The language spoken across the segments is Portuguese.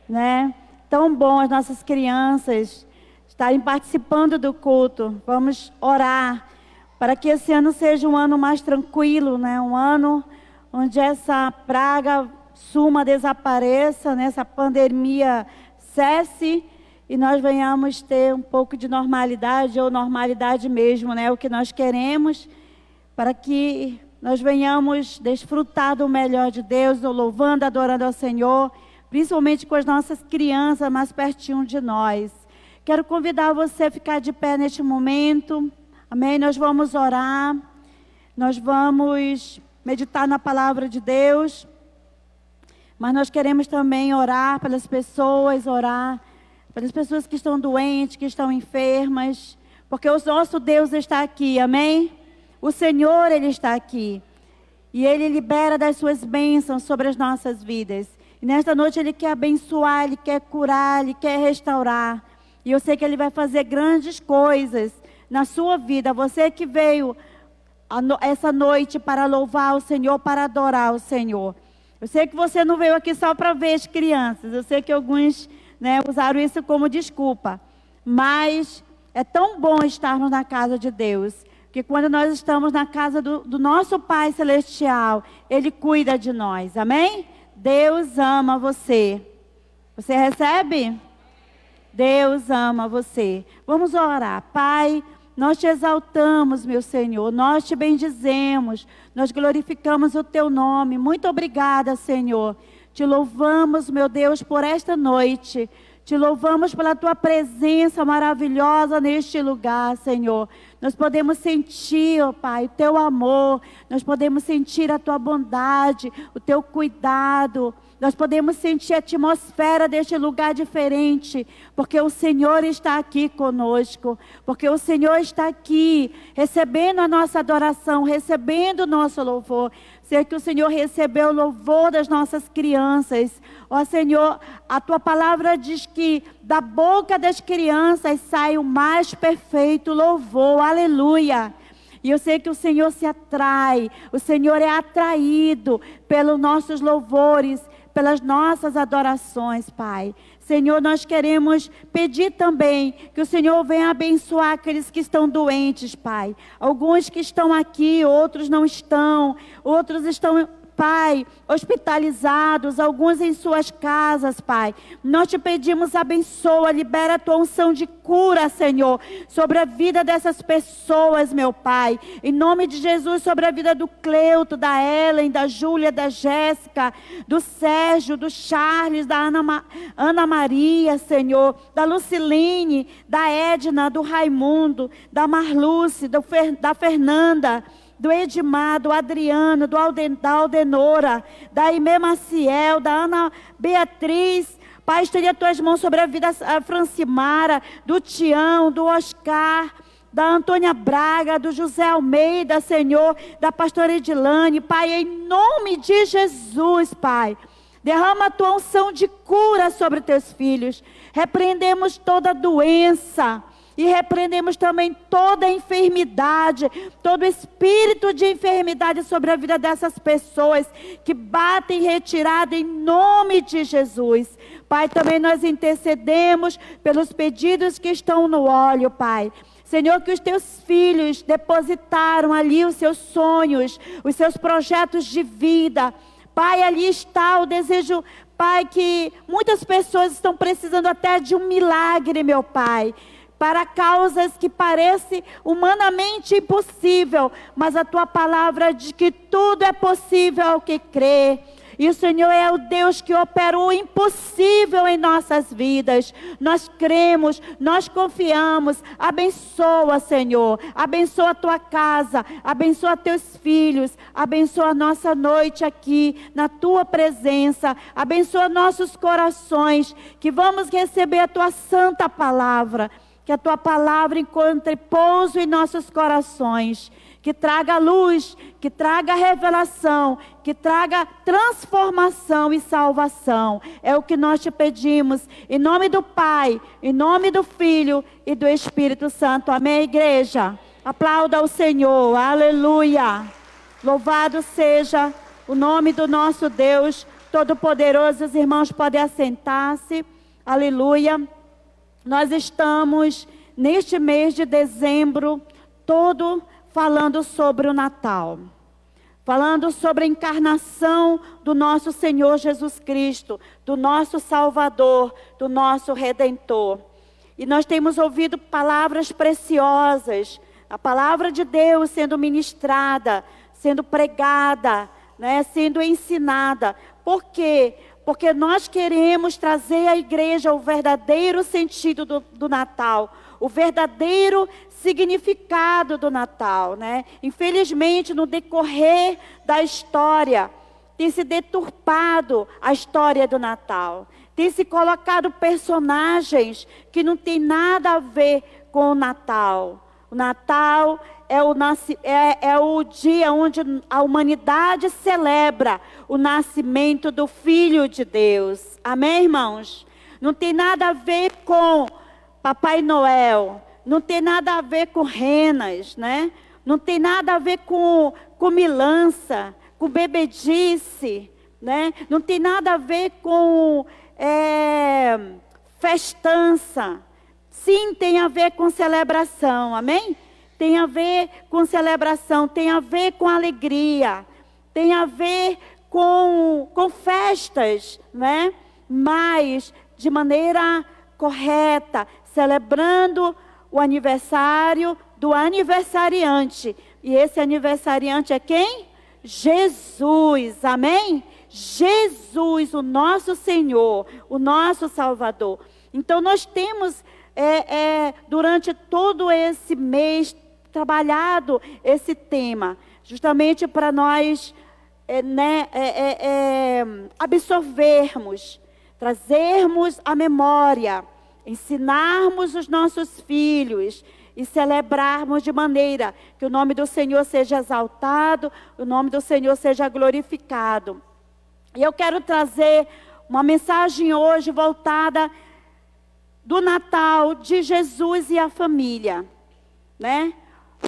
né? Tão bom as nossas crianças estarem participando do culto. Vamos orar para que esse ano seja um ano mais tranquilo, né? Um ano onde essa praga suma, desapareça, né? Essa pandemia cesse e nós venhamos ter um pouco de normalidade, ou normalidade mesmo, né? O que nós queremos, para que nós venhamos desfrutar do melhor de Deus, louvando, adorando ao Senhor, principalmente com as nossas crianças mais pertinho de nós. Quero convidar você a ficar de pé neste momento, amém? Nós vamos orar, nós vamos meditar na palavra de Deus, mas nós queremos também orar pelas pessoas, que estão doentes, que estão enfermas, porque o nosso Deus está aqui, amém? O Senhor, Ele está aqui. E Ele libera das suas bênçãos sobre as nossas vidas. E nesta noite Ele quer abençoar, Ele quer curar, Ele quer restaurar. E eu sei que Ele vai fazer grandes coisas na sua vida. Você que veio essa noite para louvar o Senhor, para adorar o Senhor. Eu sei que você não veio aqui só para ver as crianças. Eu sei que alguns, né, usaram isso como desculpa. Mas é tão bom estarmos na casa de Deus. Porque quando nós estamos na casa do nosso Pai Celestial, Ele cuida de nós, amém? Deus ama você. Você recebe? Deus ama você. Vamos orar. Pai, nós te exaltamos, meu Senhor. Nós te bendizemos. Nós glorificamos o teu nome. Muito obrigada, Senhor. Te louvamos, meu Deus, por esta noite. Te louvamos pela tua presença maravilhosa neste lugar, Senhor. Nós podemos sentir, ó Pai, o teu amor. Nós podemos sentir a tua bondade, o teu cuidado. Nós podemos sentir a atmosfera deste lugar diferente, porque o Senhor está aqui conosco, porque o Senhor está aqui, recebendo a nossa adoração, recebendo o nosso louvor. Sei que o Senhor recebeu o louvor das nossas crianças. Ó Senhor, a tua palavra diz que da boca das crianças sai o mais perfeito louvor, aleluia. E eu sei que o Senhor se atrai, o Senhor é atraído pelos nossos louvores, pelas nossas adorações, Pai. Senhor, nós queremos pedir também que o Senhor venha abençoar aqueles que estão doentes, Pai. Alguns que estão aqui, outros não estão, outros estão, Pai, hospitalizados, alguns em suas casas, Pai. Nós te pedimos, abençoa, libera a tua unção de cura, Senhor, sobre a vida dessas pessoas, meu Pai. Em nome de Jesus, sobre a vida do Cleuto, da Ellen, da Júlia, da Jéssica, do Sérgio, do Charles, da Ana Maria, Senhor, da Luciline, da Edna, do Raimundo, da Marluce, da Fernanda, do Edmar, do Adriano, da Aldenora, da Aimee Maciel, da Ana Beatriz. Pai, estende as tuas mãos sobre a vida da Francimara, do Tião, do Oscar, da Antônia Braga, do José Almeida, Senhor, da pastora Edilane. Pai, em nome de Jesus, Pai, derrama a tua unção de cura sobre teus filhos. Repreendemos toda doença. E repreendemos também toda enfermidade, todo espírito de enfermidade sobre a vida dessas pessoas que batem retirada em nome de Jesus. Pai, também nós intercedemos pelos pedidos que estão no óleo, Pai. Senhor, que os teus filhos depositaram ali os seus sonhos, os seus projetos de vida. Pai, ali está o desejo, Pai, que muitas pessoas estão precisando até de um milagre, meu Pai. Para causas que parecem humanamente impossível, mas a tua palavra diz que tudo é possível ao que crê. E o Senhor é o Deus que opera o impossível em nossas vidas. Nós cremos, nós confiamos. Abençoa, Senhor. Abençoa a tua casa, abençoa teus filhos, abençoa a nossa noite aqui na tua presença. Abençoa nossos corações, que vamos receber a tua santa palavra. Que a tua palavra encontre pouso em nossos corações, que traga luz, que traga revelação, que traga transformação e salvação. É o que nós te pedimos, em nome do Pai, em nome do Filho e do Espírito Santo. Amém, igreja? Aplauda o Senhor, aleluia. Louvado seja o nome do nosso Deus Todo-Poderoso, os irmãos podem assentar-se. Aleluia. Nós estamos neste mês de dezembro todo falando sobre o Natal. Falando sobre a encarnação do nosso Senhor Jesus Cristo, do nosso Salvador, do nosso Redentor. E nós temos ouvido palavras preciosas, a palavra de Deus sendo ministrada, sendo pregada, né, sendo ensinada. Por quê? Porque nós queremos trazer à igreja o verdadeiro sentido do Natal, o verdadeiro significado do Natal, né? Infelizmente, no decorrer da história, tem se deturpado a história do Natal. Tem se colocado personagens que não tem nada a ver com o Natal. O Natal é o dia onde a humanidade celebra o nascimento do Filho de Deus. Amém, irmãos? Não tem nada a ver com Papai Noel. Não tem nada a ver com renas, né? Não tem nada a ver com comilança, com bebedice, né? Não tem nada a ver com festança. Sim, tem a ver com celebração, amém? Tem a ver com celebração, tem a ver com alegria, tem a ver com festas, né? Mas de maneira correta, celebrando o aniversário do aniversariante. E esse aniversariante é quem? Jesus, amém? Jesus, o nosso Senhor, o nosso Salvador. Então nós temos, durante todo esse mês, trabalhado esse tema, justamente para nós absorvermos, trazermos a memória, ensinarmos os nossos filhos e celebrarmos de maneira que o nome do Senhor seja exaltado, o nome do Senhor seja glorificado. E eu quero trazer uma mensagem hoje voltada do Natal de Jesus e a família, né?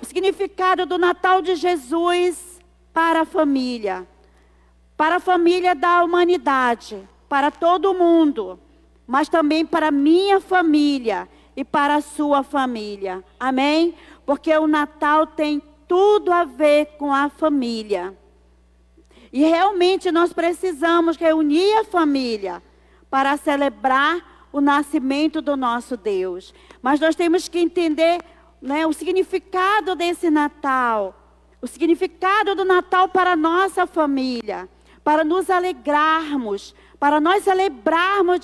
O significado do Natal de Jesus para a família da humanidade, para todo mundo, mas também para a minha família e para a sua família. Amém? Porque o Natal tem tudo a ver com a família. E realmente nós precisamos reunir a família para celebrar o nascimento do nosso Deus. Mas nós temos que entender, né, o significado desse Natal. O significado do Natal para a nossa família. Para nos alegrarmos, para nós celebrarmos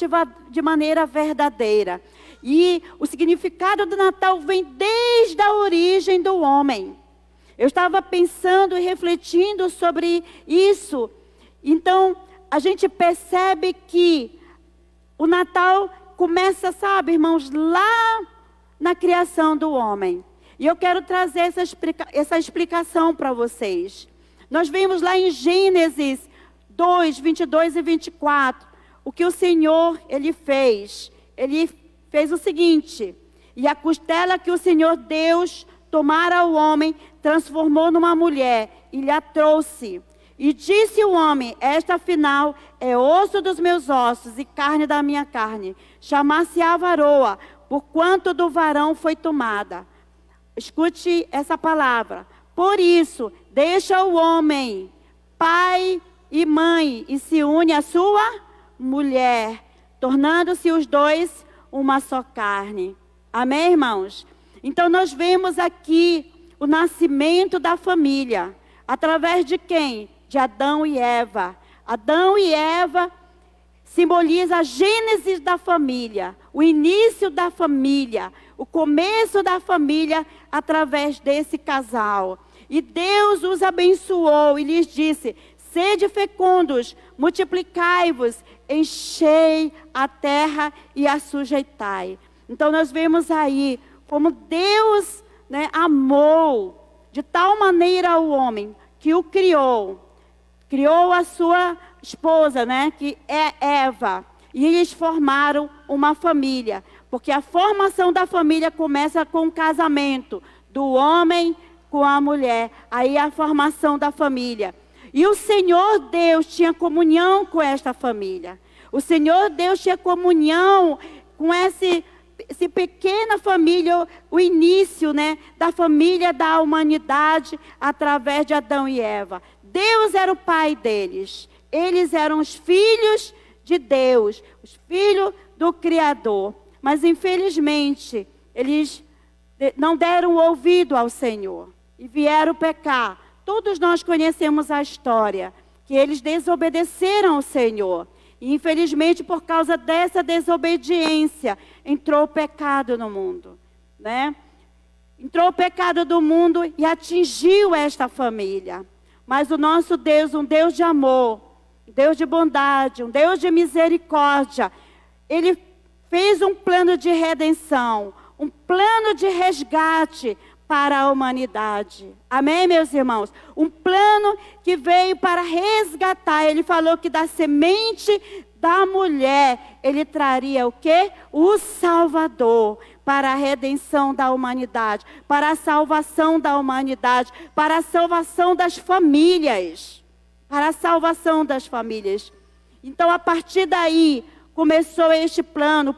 de maneira verdadeira. E o significado do Natal vem desde a origem do homem. Eu estava pensando e refletindo sobre isso. Então, a gente percebe que o Natal começa, sabe, irmãos, lá na criação do homem. E eu quero trazer essa explicação para vocês. Nós vemos lá em Gênesis 2, 22 e 24, o que o Senhor, Ele fez. Ele fez o seguinte: e a costela que o Senhor Deus tomara ao homem, transformou numa mulher e lhe a trouxe. E disse o homem: esta afinal é osso dos meus ossos e carne da minha carne. Chamar-se-á varoa, porquanto do varão foi tomada. Escute essa palavra. Por isso, deixa o homem, pai e mãe, e se une à sua mulher, tornando-se os dois uma só carne. Amém, irmãos? Então nós vemos aqui o nascimento da família. Através de quem? De Adão e Eva. Adão e Eva simboliza a gênese da família, o início da família, o começo da família através desse casal. E Deus os abençoou e lhes disse: sede fecundos, multiplicai-vos, enchei a terra e a sujeitai. Então nós vemos aí como Deus, né, amou de tal maneira o homem que o criou a sua esposa, né, que é Eva, e eles formaram uma família, porque a formação da família começa com o casamento do homem com a mulher, aí a formação da família. E o Senhor Deus tinha comunhão com esta família. O Senhor Deus tinha comunhão com essa pequena família, o início, né, da família da humanidade através de Adão e Eva. Deus era o pai deles. Eles eram os filhos de Deus, os filhos do Criador. Mas infelizmente, eles não deram ouvido ao Senhor e vieram pecar. Todos nós conhecemos a história, que eles desobedeceram ao Senhor. E infelizmente, por causa dessa desobediência, entrou o pecado no mundo, né? Entrou o pecado do mundo e atingiu esta família. Mas o nosso Deus, um Deus de amor, um Deus de bondade, um Deus de misericórdia, Ele fez um plano de redenção, um plano de resgate para a humanidade. Amém, meus irmãos? Um plano que veio para resgatar. Ele falou que da semente da mulher, Ele traria o quê? O Salvador, para a redenção da humanidade, para a salvação da humanidade, para a salvação das famílias. Para a salvação das famílias. Então, a partir daí, começou este plano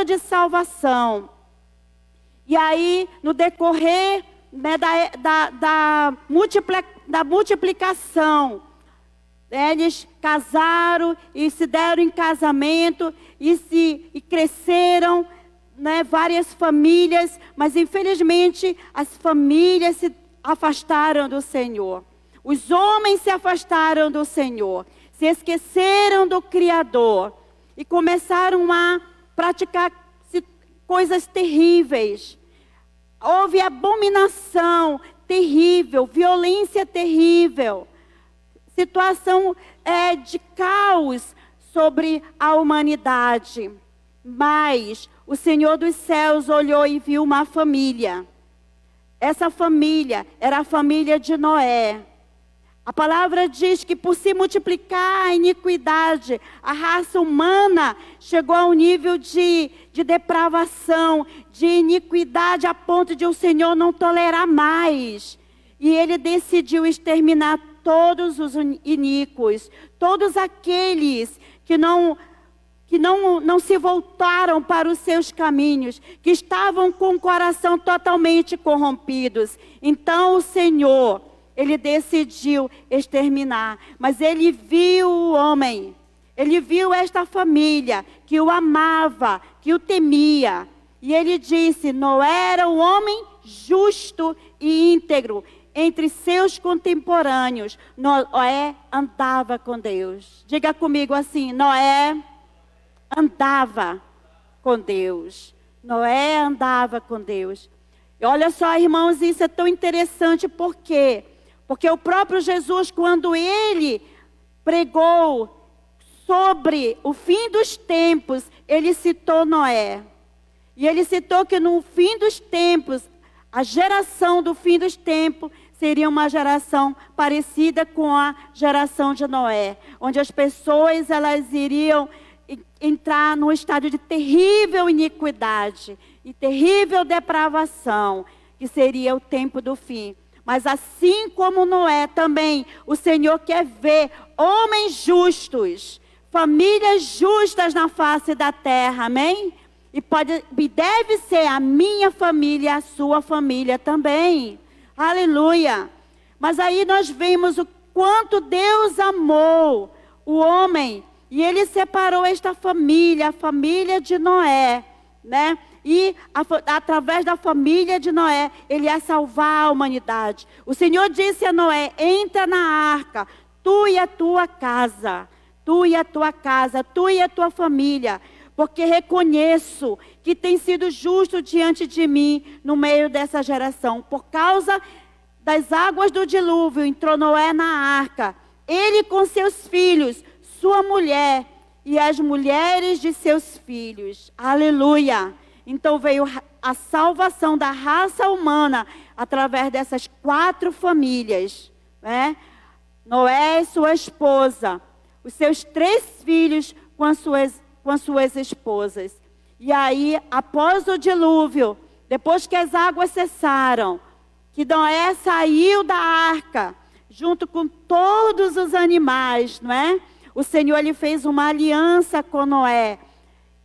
de salvação. E aí, no decorrer, né, da multiplicação, eles casaram e se deram em casamento e cresceram, né, várias famílias, mas infelizmente as famílias se afastaram do Senhor. Os homens se afastaram do Senhor, se esqueceram do Criador e começaram a praticar coisas terríveis. Houve abominação terrível, violência terrível, situação de caos sobre a humanidade. Mas o Senhor dos céus olhou e viu uma família. Essa família era a família de Noé. A palavra diz que por se multiplicar a iniquidade, a raça humana chegou a um nível de depravação, de iniquidade, a ponto de o Senhor não tolerar mais. E Ele decidiu exterminar todos os iníquos, todos aqueles que não se voltaram para os seus caminhos, que estavam com o coração totalmente corrompidos. Então o Senhor, Ele decidiu exterminar, mas Ele viu o homem, Ele viu esta família que o amava, que o temia. E Ele disse: Noé era um homem justo e íntegro. Entre seus contemporâneos, Noé andava com Deus. Diga comigo assim: Noé andava com Deus. Noé andava com Deus. E olha só, irmãos, isso é tão interessante, por quê? Porque o próprio Jesus, quando Ele pregou sobre o fim dos tempos, Ele citou Noé. E Ele citou que no fim dos tempos, a geração do fim dos tempos seria uma geração parecida com a geração de Noé, onde as pessoas elas iriam entrar num estado de terrível iniquidade e terrível depravação, que seria o tempo do fim. Mas assim como Noé também, o Senhor quer ver homens justos, famílias justas na face da terra, amém? E deve ser a minha família, a sua família também. Aleluia! Mas aí nós vemos o quanto Deus amou o homem, e Ele separou esta família, a família de Noé, né? E através da família de Noé, Ele ia salvar a humanidade. O Senhor disse a Noé: entra na arca, tu e a tua casa, tu e a tua casa, tu e a tua família, porque reconheço que tem sido justo diante de mim no meio dessa geração. Por causa das águas do dilúvio, entrou Noé na arca, ele com seus filhos, sua mulher e as mulheres de seus filhos. Aleluia! Então veio a salvação da raça humana através dessas 4 famílias, né? Noé e sua esposa, os seus 3 filhos com as suas esposas. E aí, após o dilúvio, depois que as águas cessaram, que Noé saiu da arca, junto com todos os animais, não é? O Senhor, Ele fez uma aliança com Noé.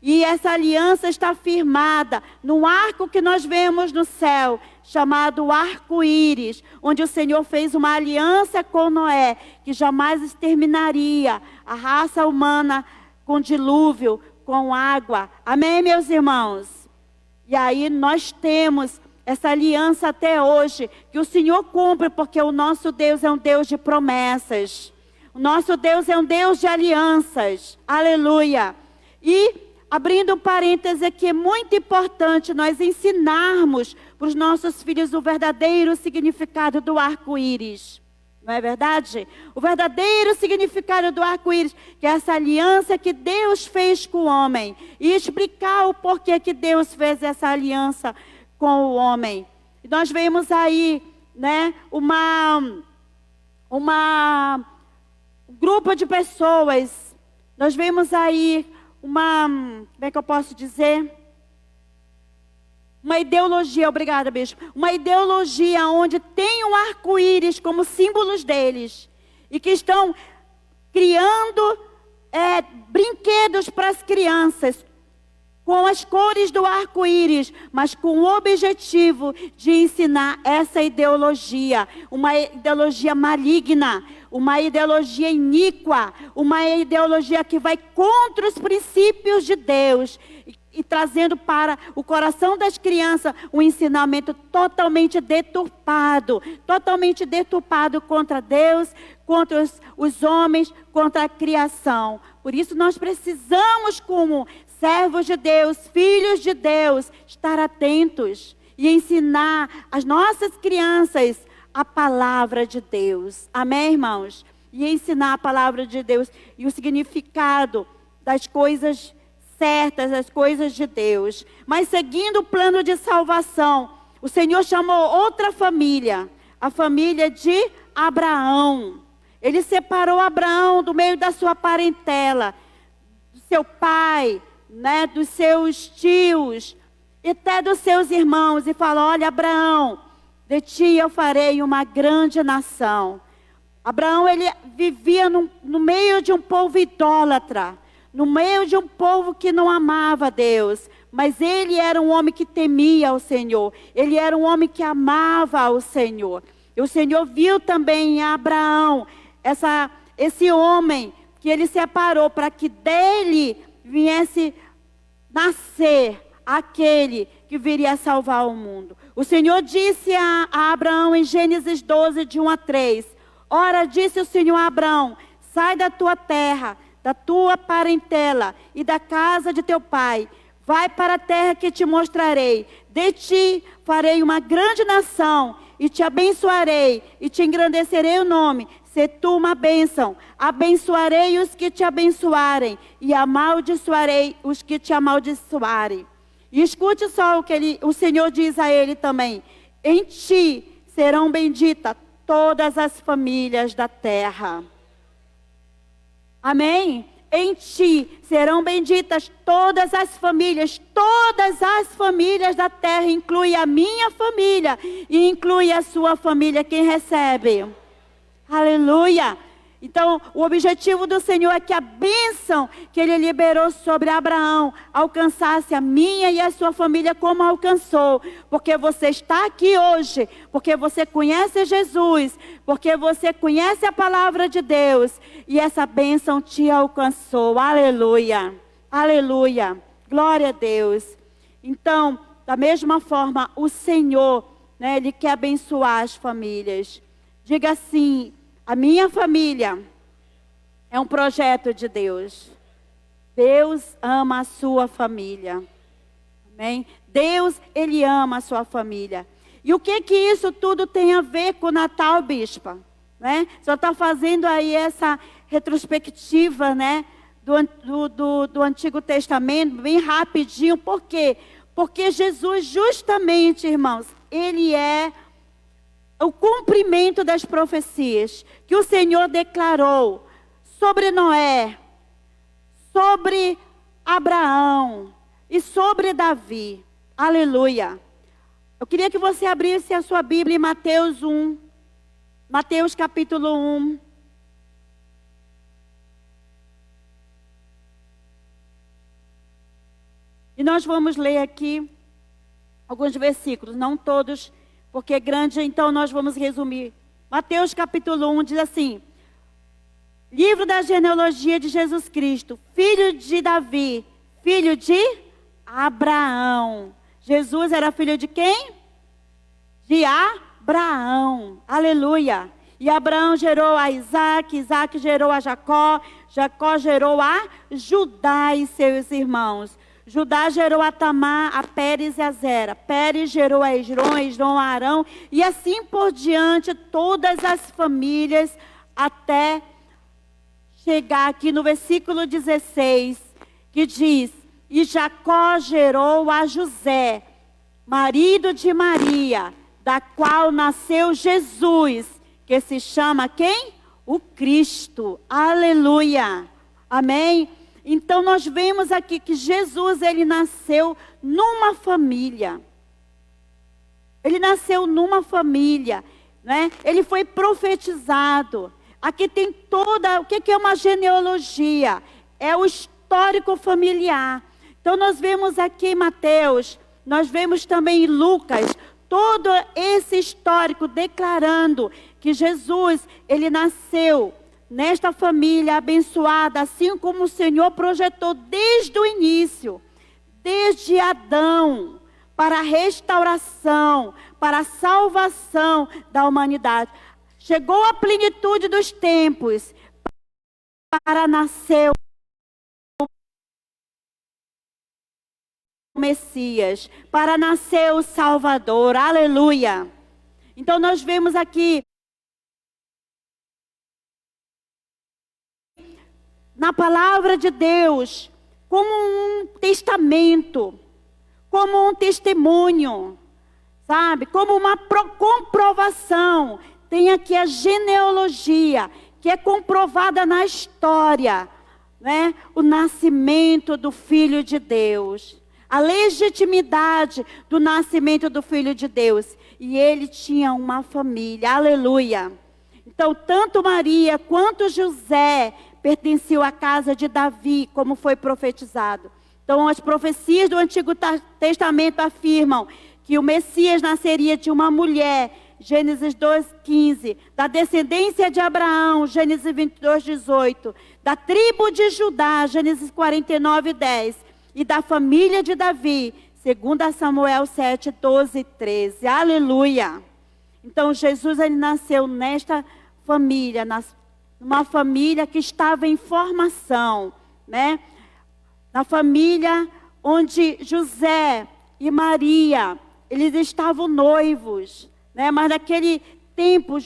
E essa aliança está firmada no arco que nós vemos no céu, chamado arco-íris, onde o Senhor fez uma aliança com Noé, que jamais exterminaria a raça humana com dilúvio, com água. Amém, meus irmãos? E aí nós temos essa aliança até hoje, que o Senhor cumpre, porque o nosso Deus é um Deus de promessas. O nosso Deus é um Deus de alianças. Aleluia. E, abrindo um parêntese aqui, é muito importante nós ensinarmos para os nossos filhos o verdadeiro significado do arco-íris. Não é verdade? O verdadeiro significado do arco-íris, que é essa aliança que Deus fez com o homem. E explicar o porquê que Deus fez essa aliança com o homem. E nós vemos aí, né, um grupo de pessoas. Nós vemos aí como é que eu posso dizer? Uma ideologia, obrigada, bispo. Uma ideologia onde tem um arco-íris como símbolos deles. E que estão criando brinquedos para as crianças, com as cores do arco-íris, mas com o objetivo de ensinar essa ideologia, uma ideologia maligna, uma ideologia iníqua, uma ideologia que vai contra os princípios de Deus, e trazendo para o coração das crianças um ensinamento totalmente deturpado contra Deus, contra os homens, contra a criação. Por isso nós precisamos, como servos de Deus, filhos de Deus, estar atentos e ensinar as nossas crianças a palavra de Deus. Amém, irmãos? E ensinar a palavra de Deus e o significado das coisas certas, as coisas de Deus. Mas seguindo o plano de salvação, o Senhor chamou outra família, a família de Abraão. Ele separou Abraão do meio da sua parentela, do seu pai, né, dos seus tios, e até dos seus irmãos, e falou: olha, Abraão, de ti eu farei uma grande nação. Abraão, ele vivia no meio de um povo idólatra, no meio de um povo que não amava a Deus, mas ele era um homem que temia o Senhor, ele era um homem que amava o Senhor. E o Senhor viu também em Abraão esse homem que ele separou para que dele viesse nascer aquele que viria a salvar o mundo. O Senhor disse a Abraão em Gênesis 12, de 1 a 3, ora, disse o Senhor a Abraão, sai da tua terra, da tua parentela e da casa de teu pai, vai para a terra que te mostrarei, de ti farei uma grande nação, e te abençoarei, e te engrandecerei o nome, se tu uma bênção, abençoarei os que te abençoarem, e amaldiçoarei os que te amaldiçoarem. E escute só o que o Senhor diz a ele também, em ti serão benditas todas as famílias da terra. Amém? Em ti serão benditas todas as famílias da terra, inclui a minha família e inclui a sua família, quem recebe. Aleluia! Então, o objetivo do Senhor é que a bênção que Ele liberou sobre Abraão alcançasse a minha e a sua família como alcançou. Porque você está aqui hoje, porque você conhece Jesus, porque você conhece a palavra de Deus. E essa bênção te alcançou. Aleluia! Aleluia! Glória a Deus! Então, da mesma forma, o Senhor, né, Ele quer abençoar as famílias. Diga assim: a minha família é um projeto de Deus. Deus ama a sua família. Amém? Deus, Ele ama a sua família. E o que isso tudo tem a ver com o Natal, bispa? Né? Só está fazendo aí essa retrospectiva, né, do Antigo Testamento, bem rapidinho. Por quê? Porque Jesus, justamente, irmãos, Ele é o cumprimento das profecias que o Senhor declarou sobre Noé, sobre Abraão e sobre Davi. Aleluia. Eu queria que você abrisse a sua Bíblia em Mateus 1, Mateus capítulo 1. E nós vamos ler aqui alguns versículos, não todos, porque é grande, então nós vamos resumir. Mateus capítulo 1 diz assim: livro da genealogia de Jesus Cristo, filho de Davi, filho de Abraão. Jesus era filho de quem? De Abraão. Aleluia. E Abraão gerou a Isaac, Isaac gerou a Jacó, Jacó gerou a Judá e seus irmãos. Judá gerou a Tamar, a Pérez e a Zera. Pérez gerou a Esrom, Esrom a Arão. E assim por diante, todas as famílias, até chegar aqui no versículo 16, que diz: e Jacó gerou a José, marido de Maria, da qual nasceu Jesus, que se chama quem? O Cristo. Aleluia. Amém? Então nós vemos aqui que Jesus, ele nasceu numa família. Ele nasceu numa família, né? Ele foi profetizado. Aqui tem toda, o que é uma genealogia? É o histórico familiar. Então nós vemos aqui em Mateus, nós vemos também em Lucas, todo esse histórico declarando que Jesus, ele nasceu nesta família abençoada, assim como o Senhor projetou desde o início, desde Adão, para a restauração, para a salvação da humanidade. Chegou a plenitude dos tempos para nascer o Messias, para nascer o Salvador. Aleluia. Então nós vemos aqui na palavra de Deus como um testamento, como um testemunho, sabe? Como uma comprovação. Tem aqui a genealogia, que é comprovada na história, né? O nascimento do Filho de Deus, a legitimidade do nascimento do Filho de Deus. E ele tinha uma família, aleluia. Então, tanto Maria quanto José pertenciam à casa de Davi, como foi profetizado. Então, as profecias do Antigo Testamento afirmam que o Messias nasceria de uma mulher, Gênesis 2:15, da descendência de Abraão, Gênesis 22:18, da tribo de Judá, Gênesis 49:10, e da família de Davi, 2 Samuel 7:12 e 13. Aleluia! Então Jesus, ele nasceu nesta família, numa família que estava em formação, né? Na família onde José e Maria, eles estavam noivos, né? Mas naquele tempo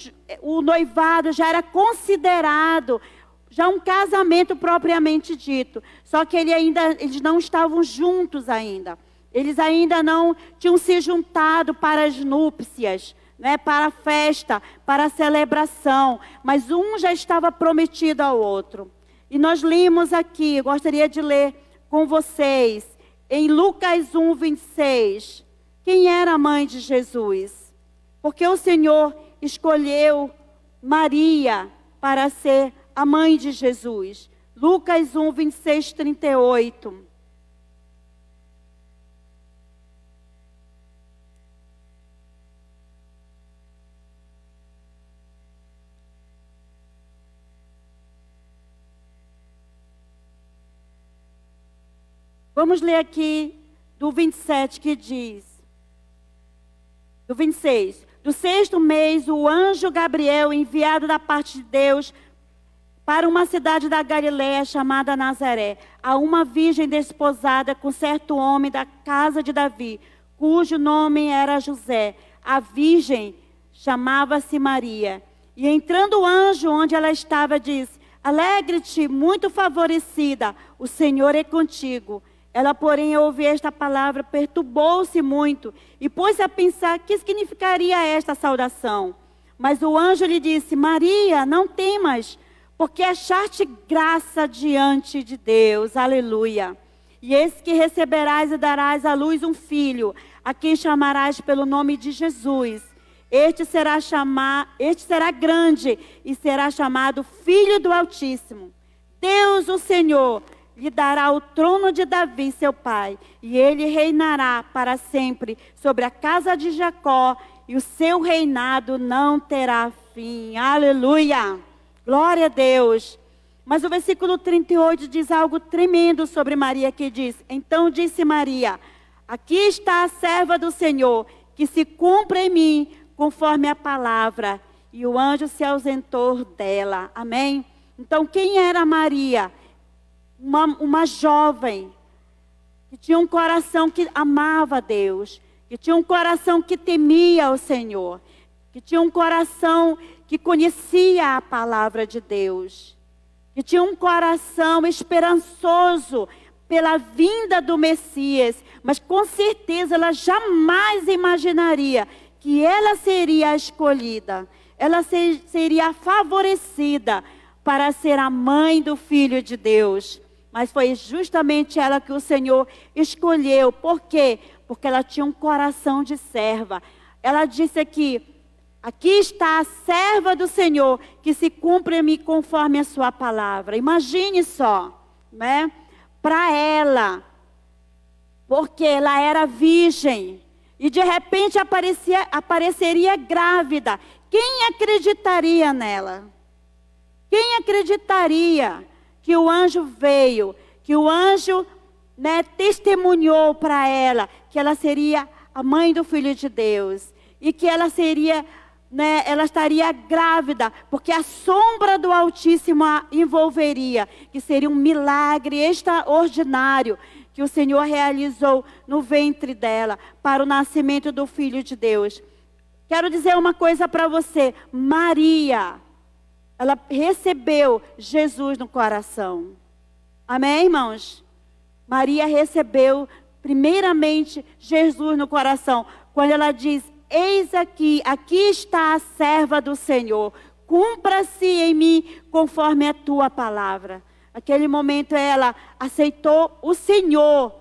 o noivado já era considerado já um casamento propriamente dito. Só que eles não estavam juntos ainda. Eles ainda não tinham se juntado para as núpcias, né? Para a festa, para a celebração. Mas um já estava prometido ao outro. E nós lemos aqui, eu gostaria de ler com vocês, em Lucas 1:26. Quem era a mãe de Jesus? Porque o Senhor escolheu Maria para ser a mãe de Jesus. Lucas 1:26, 38. Vamos ler aqui do 27 que diz, do 26. Do 6º mês, o anjo Gabriel, enviado da parte de Deus para uma cidade da Galiléia chamada Nazaré, a uma virgem desposada com certo homem da casa de Davi, cujo nome era José. A virgem chamava-se Maria. E entrando o anjo onde ela estava, disse: alegre-te, muito favorecida, o Senhor é contigo. Ela, porém, ao ouvir esta palavra, perturbou-se muito e pôs-se a pensar que significaria esta saudação. Mas o anjo lhe disse: Maria, não temas, porque achaste graça diante de Deus. Aleluia. E eis que receberás e darás à luz um filho, a quem chamarás pelo nome de Jesus. Este será grande e será chamado Filho do Altíssimo. Deus, o Senhor, lhe dará o trono de Davi, seu pai, e ele reinará para sempre sobre a casa de Jacó, e o seu reinado não terá fim. Aleluia! Glória a Deus! Mas o versículo 38 diz algo tremendo sobre Maria, que diz: então disse Maria: aqui está a serva do Senhor, que se cumpra em mim conforme a palavra. E o anjo se ausentou dela. Amém? Então, quem era Maria? Uma jovem que tinha um coração que amava a Deus, que tinha um coração que temia o Senhor, que tinha um coração que conhecia a palavra de Deus, que tinha um coração esperançoso pela vinda do Messias, mas com certeza ela jamais imaginaria que ela seria a escolhida, ela seria a favorecida para ser a mãe do Filho de Deus. Mas foi justamente ela que o Senhor escolheu. Por quê? Porque ela tinha um coração de serva. Ela disse aqui: aqui está a serva do Senhor, que se cumpre em mim conforme a sua palavra. Imagine só, né? Para ela, porque ela era virgem, e de repente apareceria grávida. Quem acreditaria nela? Quem acreditaria que o anjo veio, que o anjo, né, testemunhou para ela que ela seria a mãe do Filho de Deus, e que ela seria, né, ela estaria grávida, porque a sombra do Altíssimo a envolveria, que seria um milagre extraordinário que o Senhor realizou no ventre dela, para o nascimento do Filho de Deus. Quero dizer uma coisa para você: Maria, ela recebeu Jesus no coração. Amém, irmãos? Maria recebeu primeiramente Jesus no coração, quando ela diz: eis aqui está a serva do Senhor, cumpra-se em mim conforme a tua palavra. Naquele momento ela aceitou o Senhor,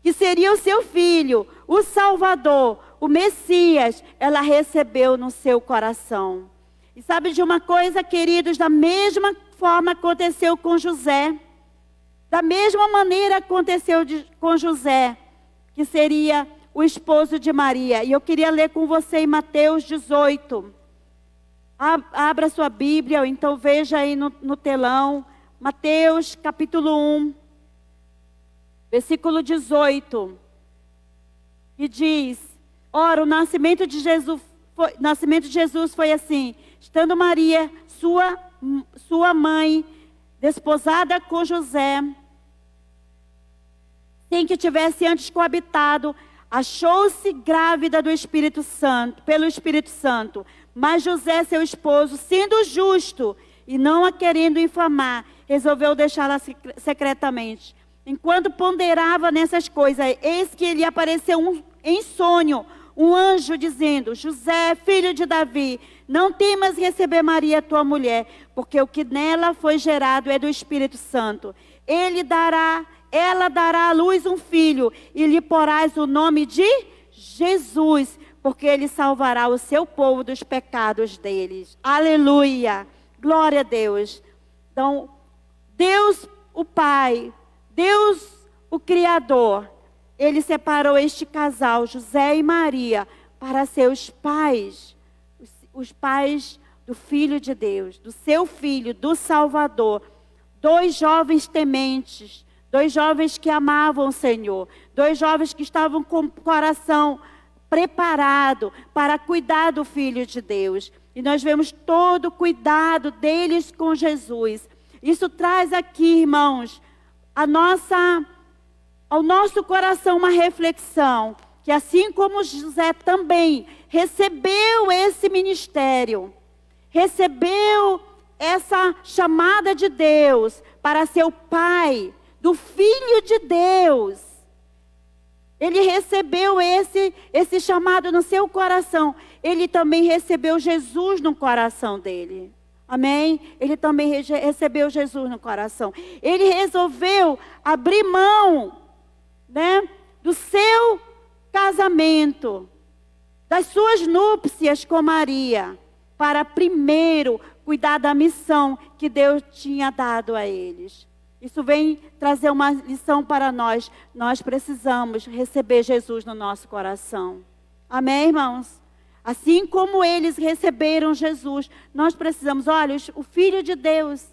que seria o seu filho, o Salvador, o Messias. Ela recebeu no seu coração. E sabe de uma coisa, queridos? Da mesma forma aconteceu com José. Da mesma maneira aconteceu com José, que seria o esposo de Maria. E eu queria ler com você em Mateus 18. Abra sua Bíblia, ou então veja aí no telão. Mateus capítulo 1, versículo 18. E diz: ora, o nascimento de Jesus foi assim: estando Maria, sua mãe, desposada com José, sem que tivesse antes coabitado, achou-se grávida pelo Espírito Santo. Mas José, seu esposo, sendo justo e não a querendo infamar, resolveu deixá-la secretamente. Enquanto ponderava nessas coisas, eis que lhe apareceu em sonho um anjo dizendo: José, filho de Davi, não temas receber Maria, tua mulher, porque o que nela foi gerado é do Espírito Santo. Ela dará à luz um filho, e lhe porás o nome de Jesus, porque ele salvará o seu povo dos pecados deles. Aleluia! Glória a Deus. Então, Deus o Pai, Deus o Criador, Ele separou este casal, José e Maria, para ser os pais do Filho de Deus, do seu Filho, do Salvador. Dois jovens tementes, dois jovens que amavam o Senhor, dois jovens que estavam com o coração preparado para cuidar do Filho de Deus. E nós vemos todo o cuidado deles com Jesus. Isso traz aqui, irmãos, ao nosso coração uma reflexão, que assim como José também recebeu esse ministério, recebeu essa chamada de Deus para ser o pai do Filho de Deus. Ele recebeu esse chamado no seu coração. Ele também recebeu Jesus no coração dele. Amém? Ele também recebeu Jesus no coração. Ele resolveu abrir mão, né, do seu casamento, das suas núpcias com Maria, para primeiro cuidar da missão que Deus tinha dado a eles. Isso vem trazer uma lição para nós. Nós precisamos receber Jesus no nosso coração. Amém, irmãos? Assim como eles receberam Jesus, nós precisamos. Olha, o Filho de Deus,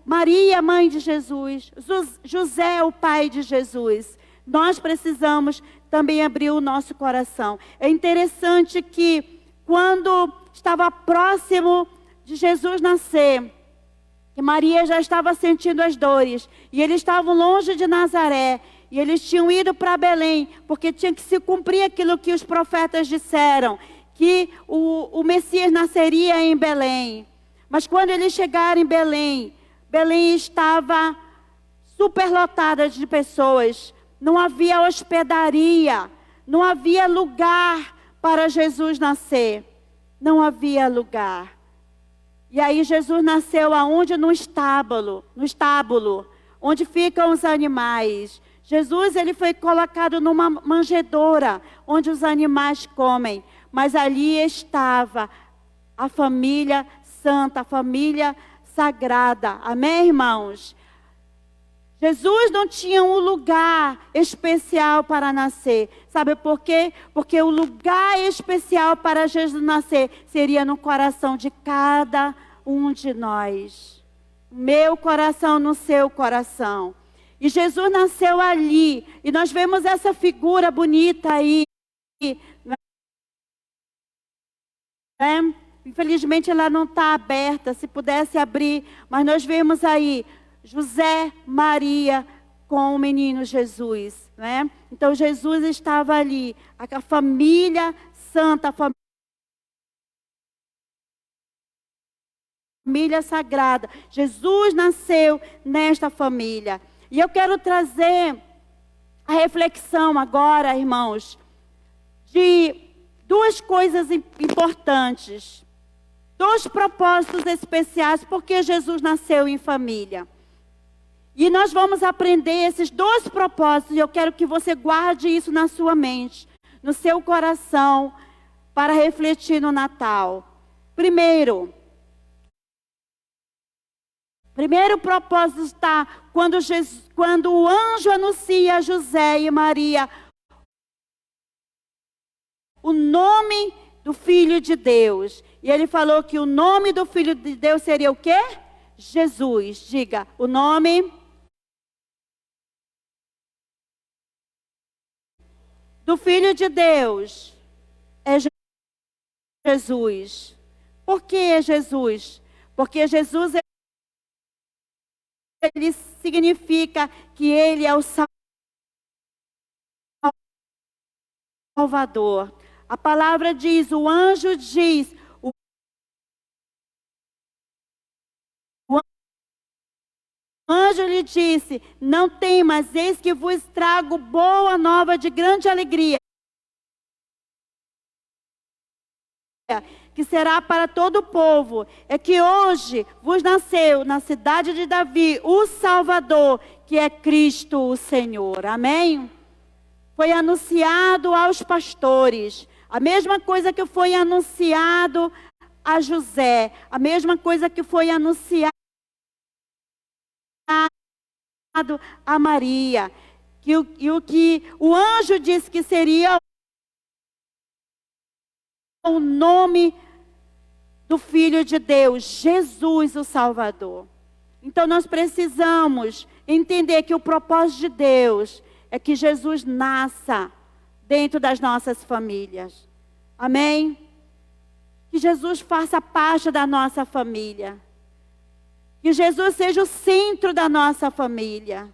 Maria, mãe de Jesus, José, o pai de Jesus. Nós precisamos também abrir o nosso coração. É interessante que quando estava próximo de Jesus nascer, que Maria já estava sentindo as dores, e eles estavam longe de Nazaré, e eles tinham ido para Belém, porque tinha que se cumprir aquilo que os profetas disseram, que o Messias nasceria em Belém. Mas quando eles chegaram em Belém, Belém estava superlotada de pessoas, não havia hospedaria, não havia lugar para Jesus nascer, não havia lugar. E aí Jesus nasceu aonde? No estábulo, onde ficam os animais. Jesus, ele foi colocado numa manjedoura, onde os animais comem. Mas ali estava a família santa, a família sagrada. Amém, irmãos? Jesus não tinha um lugar especial para nascer. Sabe por quê? Porque o lugar especial para Jesus nascer seria no coração de cada um de nós. Meu coração no seu coração. E Jesus nasceu ali. E nós vemos essa figura bonita aí. Né? Infelizmente ela não está aberta. Se pudesse abrir. Mas nós vemos aí José, Maria com o menino Jesus, né? Então Jesus estava ali, a família santa, a família sagrada. Jesus nasceu nesta família. E eu quero trazer a reflexão agora, irmãos, de duas coisas importantes. Dois propósitos especiais porque Jesus nasceu em família. E nós vamos aprender esses dois propósitos. E eu quero que você guarde isso na sua mente, no seu coração, para refletir no Natal. Primeiro propósito está quando o anjo anuncia a José e Maria o nome do Filho de Deus. E ele falou que o nome do Filho de Deus seria o quê? Jesus. Diga, o nome do Filho de Deus é Jesus. Por que é Jesus? Porque Jesus, ele significa que ele é o Salvador. A palavra diz, o anjo diz, o anjo lhe disse, não temas, eis que vos trago boa nova de grande alegria, que será para todo o povo. É que hoje vos nasceu na cidade de Davi o Salvador, que é Cristo o Senhor. Amém? Foi anunciado aos pastores. A mesma coisa que foi anunciado a José. A mesma coisa que foi anunciado a Maria. O que o anjo disse que seria o nome do Filho de Deus, Jesus o Salvador. Então nós precisamos entender que o propósito de Deus é que Jesus nasça dentro das nossas famílias. Amém? Que Jesus faça parte da nossa família. Que Jesus seja o centro da nossa família.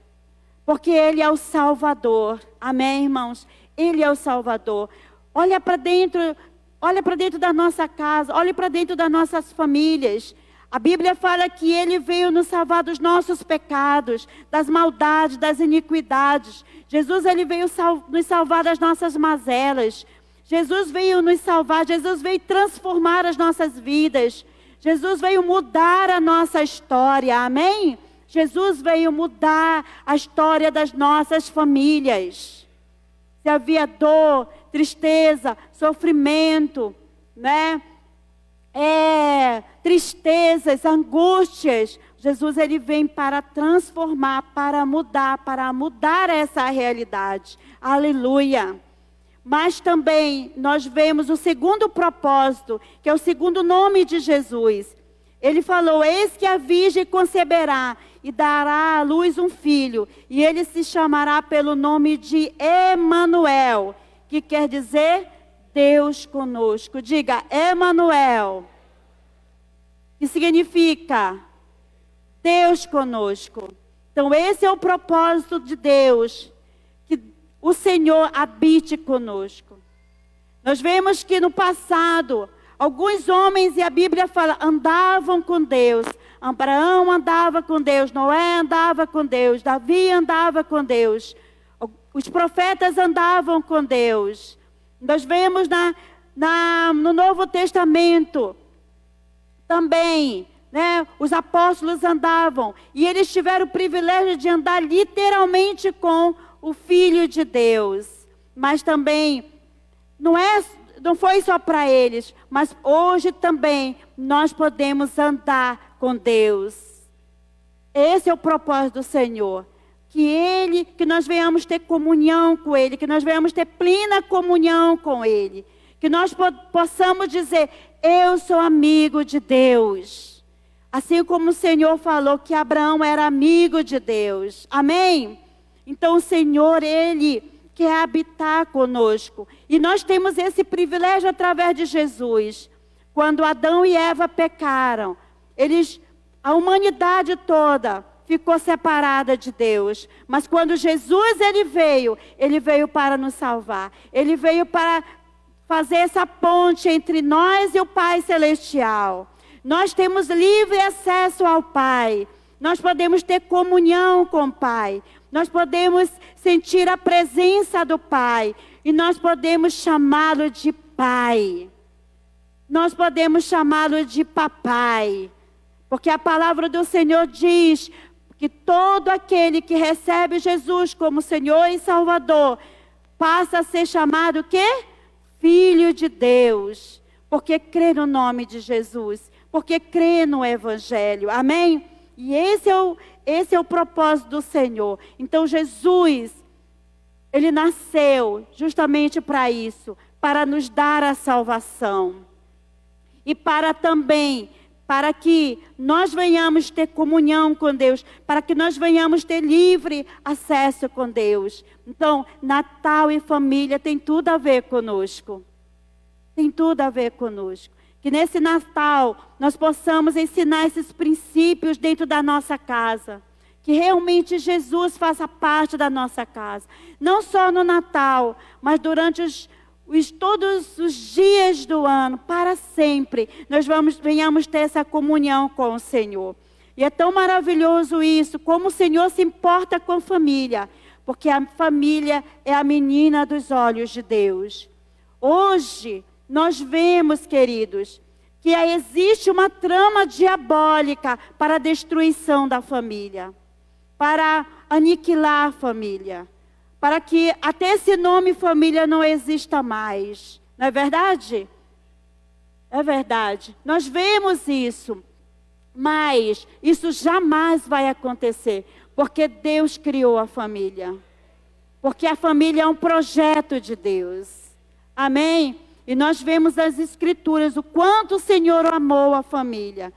Porque Ele é o Salvador. Amém, irmãos? Ele é o Salvador. Olha para dentro da nossa casa. Olha para dentro das nossas famílias. A Bíblia fala que Ele veio nos salvar dos nossos pecados, das maldades, das iniquidades. Jesus, Ele veio nos salvar das nossas mazelas. Jesus veio nos salvar, Jesus veio transformar as nossas vidas. Jesus veio mudar a nossa história, amém? Jesus veio mudar a história das nossas famílias. Se havia dor, tristeza, sofrimento, né? Tristezas, angústias, Jesus ele vem para transformar, para mudar essa realidade. Aleluia. Mas também nós vemos o segundo propósito, que é o segundo nome de Jesus. Ele falou: eis que a virgem conceberá e dará à luz um filho, e ele se chamará pelo nome de Emanuel, que quer dizer Deus conosco. Diga, Emanuel, que significa Deus conosco. Então esse é o propósito de Deus, que o Senhor habite conosco. Nós vemos que no passado, alguns homens, e a Bíblia fala, andavam com Deus. Abraão andava com Deus, Noé andava com Deus, Davi andava com Deus. Os profetas andavam com Deus. Nós vemos no Novo Testamento também, né, os apóstolos andavam. E eles tiveram o privilégio de andar literalmente com o Filho de Deus. Mas também, não foi só para eles, mas hoje também nós podemos andar com Deus. Esse é o propósito do Senhor. Que nós venhamos ter comunhão com Ele, que nós venhamos ter plena comunhão com Ele. Que nós possamos dizer, eu sou amigo de Deus. Assim como o Senhor falou que Abraão era amigo de Deus. Amém? Então o Senhor, Ele quer habitar conosco. E nós temos esse privilégio através de Jesus. Quando Adão e Eva pecaram, a humanidade toda ficou separada de Deus. Mas quando Jesus ele veio para nos salvar. Ele veio para fazer essa ponte entre nós e o Pai Celestial. Nós temos livre acesso ao Pai. Nós podemos ter comunhão com o Pai. Nós podemos sentir a presença do Pai. E nós podemos chamá-lo de Pai. Nós podemos chamá-lo de Papai. Porque a palavra do Senhor diz que todo aquele que recebe Jesus como Senhor e Salvador passa a ser chamado o quê? Filho de Deus. Porque crê no nome de Jesus. Porque crê no Evangelho. Amém? E esse é o propósito do Senhor. Então Jesus, Ele nasceu justamente para isso. Para nos dar a salvação. E para que nós venhamos ter comunhão com Deus. Para que nós venhamos ter livre acesso com Deus. Então, Natal e família tem tudo a ver conosco. Tem tudo a ver conosco. Que nesse Natal nós possamos ensinar esses princípios dentro da nossa casa. Que realmente Jesus faça parte da nossa casa. Não só no Natal, mas durante todos os dias do ano, para sempre, nós venhamos ter essa comunhão com o Senhor. E é tão maravilhoso isso, como o Senhor se importa com a família. Porque a família é a menina dos olhos de Deus. Hoje, nós vemos, queridos, que existe uma trama diabólica para a destruição da família. Para aniquilar a família. Para que até esse nome família não exista mais. Não é verdade? É verdade. Nós vemos isso. Mas isso jamais vai acontecer. Porque Deus criou a família. Porque a família é um projeto de Deus. Amém? E nós vemos nas Escrituras o quanto o Senhor amou a família.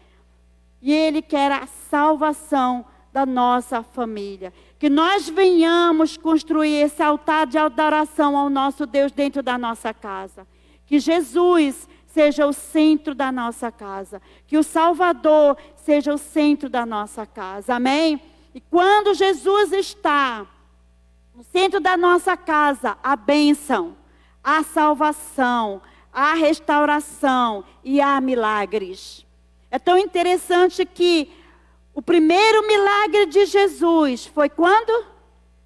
E Ele quer a salvação da nossa família. Que nós venhamos construir esse altar de adoração ao nosso Deus dentro da nossa casa. Que Jesus seja o centro da nossa casa. Que o Salvador seja o centro da nossa casa. Amém? E quando Jesus está no centro da nossa casa, a bênção, a salvação, a restauração e há milagres. É tão interessante que o primeiro milagre de Jesus foi quando?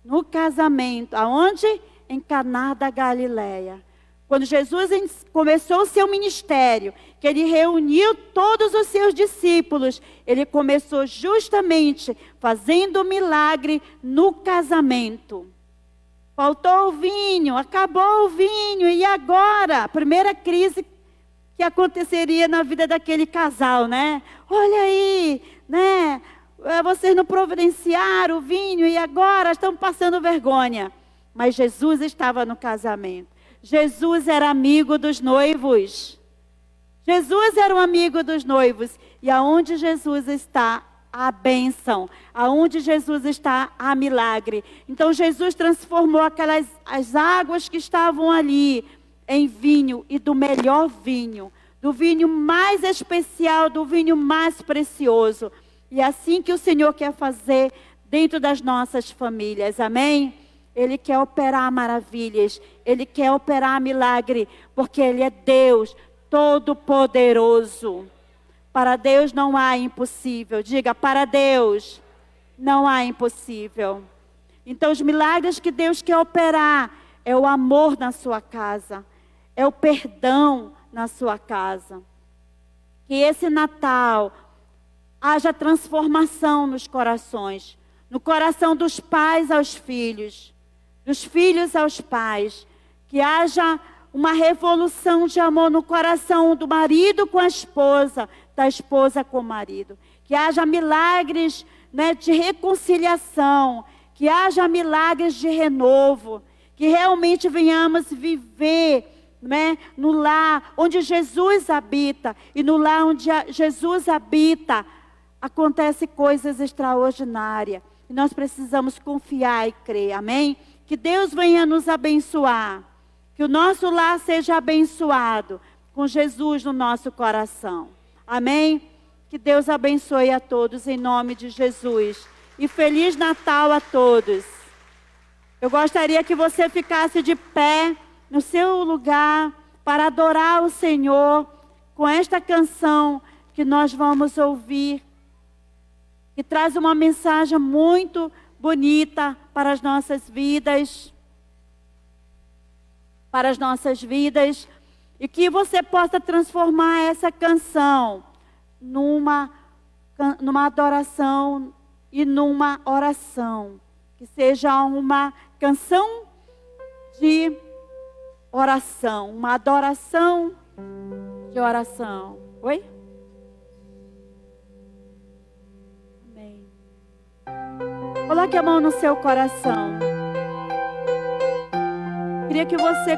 No casamento. Aonde? Em Caná da Galileia. Quando Jesus começou o seu ministério, que Ele reuniu todos os seus discípulos, Ele começou justamente fazendo o milagre no casamento. Faltou o vinho, acabou o vinho, e agora? A primeira crise que aconteceria na vida daquele casal, né? Olha aí, né? Vocês não providenciaram o vinho e agora estão passando vergonha. Mas Jesus estava no casamento. Jesus era amigo dos noivos. Jesus era um amigo dos noivos. E aonde Jesus está, há bênção. Aonde Jesus está, há milagre. Então Jesus transformou as águas que estavam ali em vinho, e do melhor vinho, do vinho mais especial, do vinho mais precioso. E é assim que o Senhor quer fazer dentro das nossas famílias, amém? Ele quer operar maravilhas, Ele quer operar milagre, porque Ele é Deus Todo-Poderoso. Para Deus não há impossível. Diga, para Deus não há impossível. Então os milagres que Deus quer operar é o amor na sua casa, é o perdão na sua casa. Que esse Natal haja transformação nos corações. No coração dos pais aos filhos. Dos filhos aos pais. Que haja uma revolução de amor no coração do marido com a esposa. Da esposa com o marido. Que haja milagres, né, de reconciliação. Que haja milagres de renovo. Que realmente venhamos viver, né, no lar onde Jesus habita. E no lar onde Jesus habita, acontecem coisas extraordinárias. E nós precisamos confiar e crer, amém? Que Deus venha nos abençoar. Que o nosso lar seja abençoado com Jesus no nosso coração. Amém? Que Deus abençoe a todos em nome de Jesus. E Feliz Natal a todos. Eu gostaria que você ficasse de pé no seu lugar para adorar o Senhor com esta canção que nós vamos ouvir, que traz uma mensagem muito bonita para as nossas vidas, e que você possa transformar essa canção numa adoração e numa oração, que seja uma canção de oração, uma adoração de oração. Oi? Amém. Coloque a mão no seu coração. Queria que você